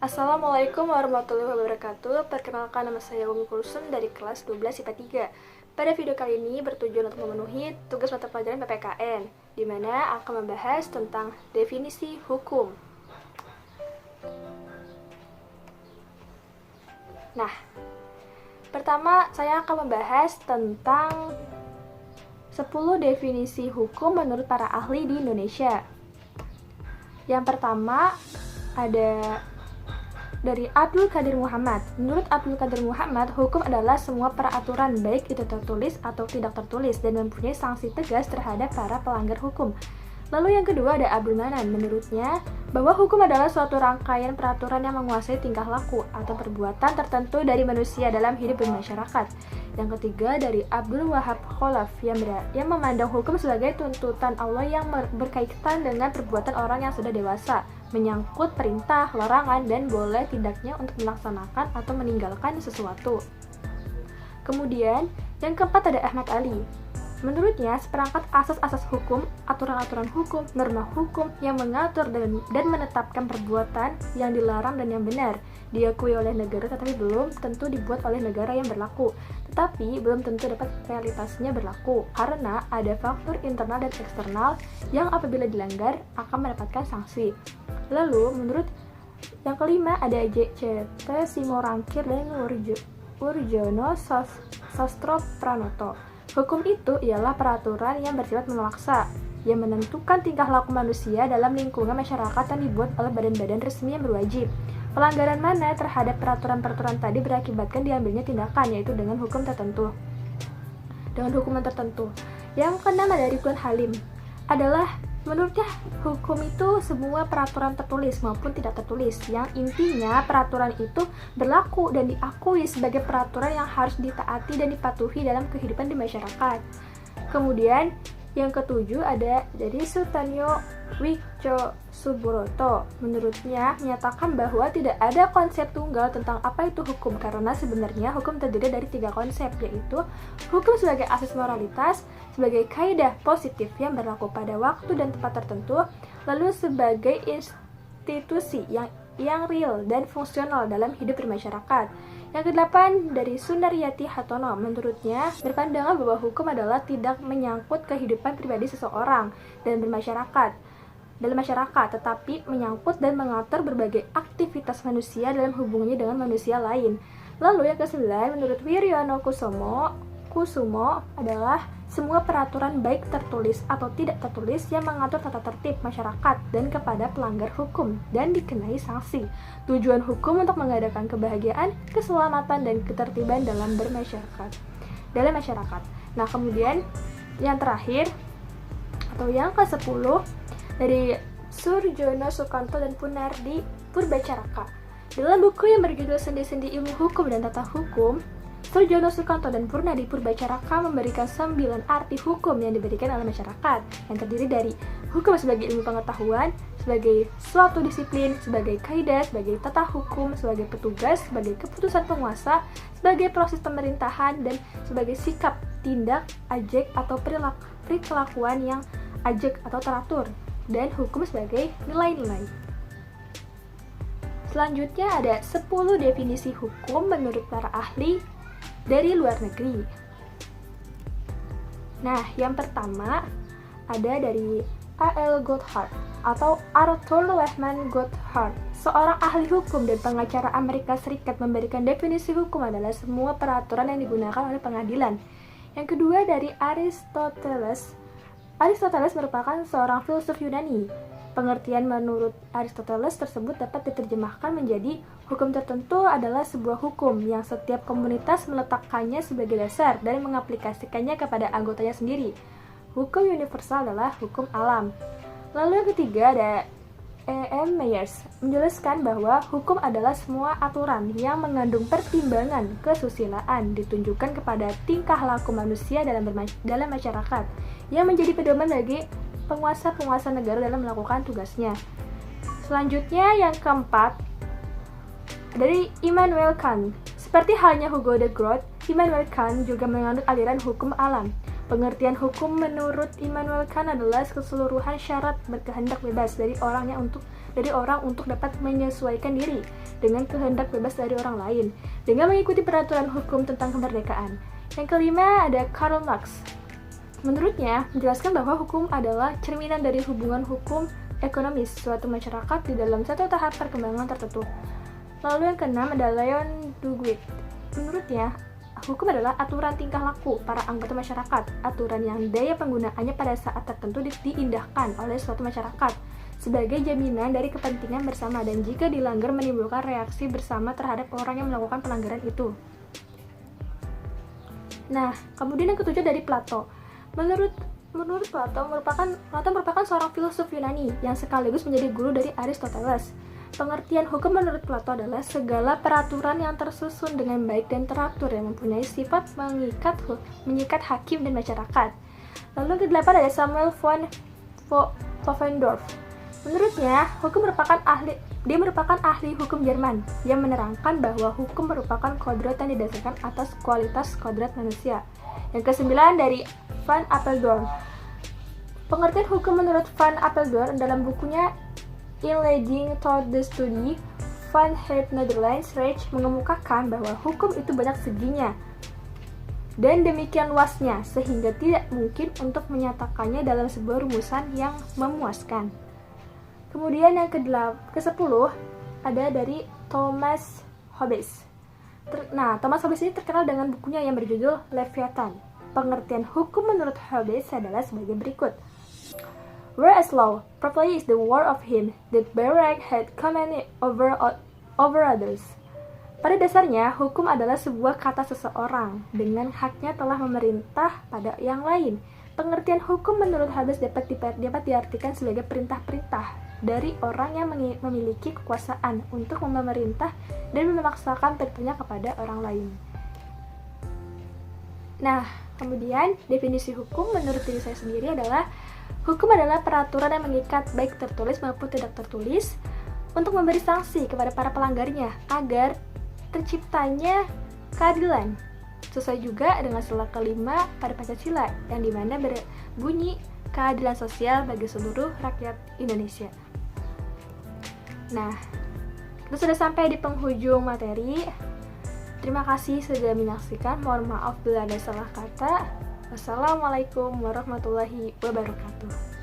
Assalamualaikum warahmatullahi wabarakatuh. Perkenalkan, nama saya Umi Kulsum dari kelas 12 IPA 3. Pada video kali ini bertujuan untuk memenuhi tugas mata pelajaran PPKN, di mana akan membahas tentang definisi hukum. Nah, pertama saya akan membahas tentang 10 definisi hukum menurut para ahli di Indonesia. Yang pertama ada dari Abdul Qadir Muhammad. Menurut Abdul Qadir Muhammad, hukum adalah semua peraturan baik itu tertulis atau tidak tertulis dan mempunyai sanksi tegas terhadap para pelanggar hukum. Lalu yang kedua ada Abdul Manan. Menurutnya, bahwa hukum adalah suatu rangkaian peraturan yang menguasai tingkah laku atau perbuatan tertentu dari manusia dalam hidup bermasyarakat. Yang ketiga dari Abdul Wahab Kholaf yang memandang hukum sebagai tuntutan Allah yang berkaitan dengan perbuatan orang yang sudah dewasa, menyangkut perintah, larangan, dan boleh tidaknya untuk melaksanakan atau meninggalkan sesuatu. Kemudian, yang keempat ada Ahmad Ali. Menurutnya, seperangkat asas-asas hukum, aturan-aturan hukum, norma hukum yang mengatur dan menetapkan perbuatan yang dilarang dan yang benar diakui oleh negara tetapi belum tentu dibuat oleh negara yang berlaku, tetapi belum tentu dapat realitasnya berlaku karena ada faktor internal dan eksternal yang apabila dilanggar akan mendapatkan sanksi. Lalu, menurut yang kelima ada JCT Simorangkir dan Wurjono Sastro Pranoto. Hukum itu ialah peraturan yang bersifat memaksa, yang menentukan tingkah laku manusia dalam lingkungan masyarakat yang dibuat oleh badan-badan resmi yang berwajib. Pelanggaran mana terhadap peraturan-peraturan tadi berakibatkan diambilnya tindakan, yaitu dengan hukum tertentu. Dengan hukuman tertentu. Yang keenam ada Ridwan Halim. Adalah menurutnya hukum itu semua peraturan tertulis maupun tidak tertulis, yang intinya peraturan itu berlaku dan diakui sebagai peraturan yang harus ditaati dan dipatuhi dalam kehidupan di masyarakat. Kemudian yang ketujuh ada dari Sutanyo Wicco Subroto. Menurutnya menyatakan bahwa tidak ada konsep tunggal tentang apa itu hukum, karena sebenarnya hukum terdiri dari 3 konsep, yaitu hukum sebagai asas moralitas, sebagai kaidah positif yang berlaku pada waktu dan tempat tertentu, lalu sebagai institusi yang real dan fungsional dalam hidup bermasyarakat. Yang kedelapan dari Sundaryati Hatono. Menurutnya berpandangan bahwa hukum adalah tidak menyangkut kehidupan pribadi seseorang dan dalam masyarakat, tetapi menyangkut dan mengatur berbagai aktivitas manusia dalam hubungannya dengan manusia lain. Lalu yang ke-9 menurut Wiryono Kusumo adalah semua peraturan baik tertulis atau tidak tertulis yang mengatur tata tertib masyarakat dan kepada pelanggar hukum dan dikenai sanksi. Tujuan hukum untuk mengadakan kebahagiaan, keselamatan, dan ketertiban dalam masyarakat. Nah, kemudian yang terakhir atau yang ke-10 dari Surjono Sukanto dan Punardi Purbacaraka. Dalam buku yang berjudul Sendi-sendi Ilmu Hukum dan Tata Hukum, Surjono Sukanto dan Purnadi Purbacaraka memberikan 9 arti hukum yang diberikan oleh masyarakat, yang terdiri dari hukum sebagai ilmu pengetahuan, sebagai suatu disiplin, sebagai kaidah, sebagai tata hukum, sebagai petugas, sebagai keputusan penguasa, sebagai proses pemerintahan, dan sebagai sikap, tindak, ajek atau perilakuan yang ajek atau teratur, dan hukum sebagai nilai-nilai. Selanjutnya ada 10 definisi hukum menurut para ahli dari luar negeri. Nah, yang pertama ada dari A.L. Goddhart atau Arthur Lehman Goddhart, seorang ahli hukum dan pengacara Amerika Serikat, memberikan definisi hukum adalah semua peraturan yang digunakan oleh pengadilan. Yang kedua dari Aristoteles. Aristoteles merupakan seorang filsuf Yunani. Pengertian menurut Aristoteles tersebut dapat diterjemahkan menjadi hukum tertentu adalah sebuah hukum yang setiap komunitas meletakkannya sebagai dasar dan mengaplikasikannya kepada anggotanya sendiri. Hukum universal adalah hukum alam. Lalu yang ketiga ada E.M. Myers menjelaskan bahwa hukum adalah semua aturan yang mengandung pertimbangan kesusilaan ditunjukkan kepada tingkah laku manusia dalam masyarakat yang menjadi pedoman bagi penguasa-penguasa negara dalam melakukan tugasnya. Selanjutnya yang keempat dari Immanuel Kant. Seperti halnya Hugo de Groot, Immanuel Kant juga menganut aliran hukum alam. Pengertian hukum menurut Immanuel Kant adalah keseluruhan syarat berkehendak bebas dari orangnya untuk dari orang untuk dapat menyesuaikan diri dengan kehendak bebas dari orang lain dengan mengikuti peraturan hukum tentang kemerdekaan. Yang kelima ada Karl Marx. Menurutnya, menjelaskan bahwa hukum adalah cerminan dari hubungan hukum ekonomis suatu masyarakat di dalam satu tahap perkembangan tertentu. Lalu yang keenam ada Leon Duguid. Menurutnya, hukum adalah aturan tingkah laku para anggota masyarakat, aturan yang daya penggunaannya pada saat tertentu diindahkan oleh suatu masyarakat sebagai jaminan dari kepentingan bersama dan jika dilanggar menimbulkan reaksi bersama terhadap orang yang melakukan pelanggaran itu. Nah, kemudian yang ketujuh dari Plato. Menurut Plato merupakan seorang filsuf Yunani yang sekaligus menjadi guru dari Aristoteles. Pengertian hukum menurut Plato adalah segala peraturan yang tersusun dengan baik dan teratur yang mempunyai sifat mengikat hakim dan masyarakat. Lalu yang kedelapan ada Samuel von Pfaffendorf. Menurutnya, dia merupakan ahli hukum Jerman yang menerangkan bahwa hukum merupakan kodrat yang didasarkan atas kualitas kodrat manusia. Yang kesembilan dari Van Apeldoorn. Pengertian hukum menurut Van Apeldoorn dalam bukunya In Leading Toward the Study, Van het Netherlands Reich mengemukakan bahwa hukum itu banyak seginya dan demikian luasnya sehingga tidak mungkin untuk menyatakannya dalam sebuah rumusan yang memuaskan. Kemudian yang ke-10 ada dari Thomas Hobbes. Thomas Hobbes ini terkenal dengan bukunya yang berjudul Leviathan. Pengertian hukum menurut Hobbes adalah sebagai berikut. Whereas law properly is the word of him that by right had command over others. Pada dasarnya, hukum adalah sebuah kata seseorang dengan haknya telah memerintah pada yang lain. Pengertian hukum menurut Hobbes dapat diartikan sebagai perintah-perintah dari orang yang memiliki kekuasaan untuk memerintah dan memaksakan perintahnya kepada orang lain. Nah, kemudian definisi hukum menurut diri saya sendiri adalah hukum adalah peraturan yang mengikat baik tertulis maupun tidak tertulis untuk memberi sanksi kepada para pelanggarnya agar terciptanya keadilan. Sesuai juga dengan sila kelima pada Pancasila yang dimana berbunyi keadilan sosial bagi seluruh rakyat Indonesia. Nah, kita sudah sampai di penghujung materi. Terima kasih sudah menyaksikan. Mohon maaf bila ada salah kata. Wassalamualaikum warahmatullahi wabarakatuh.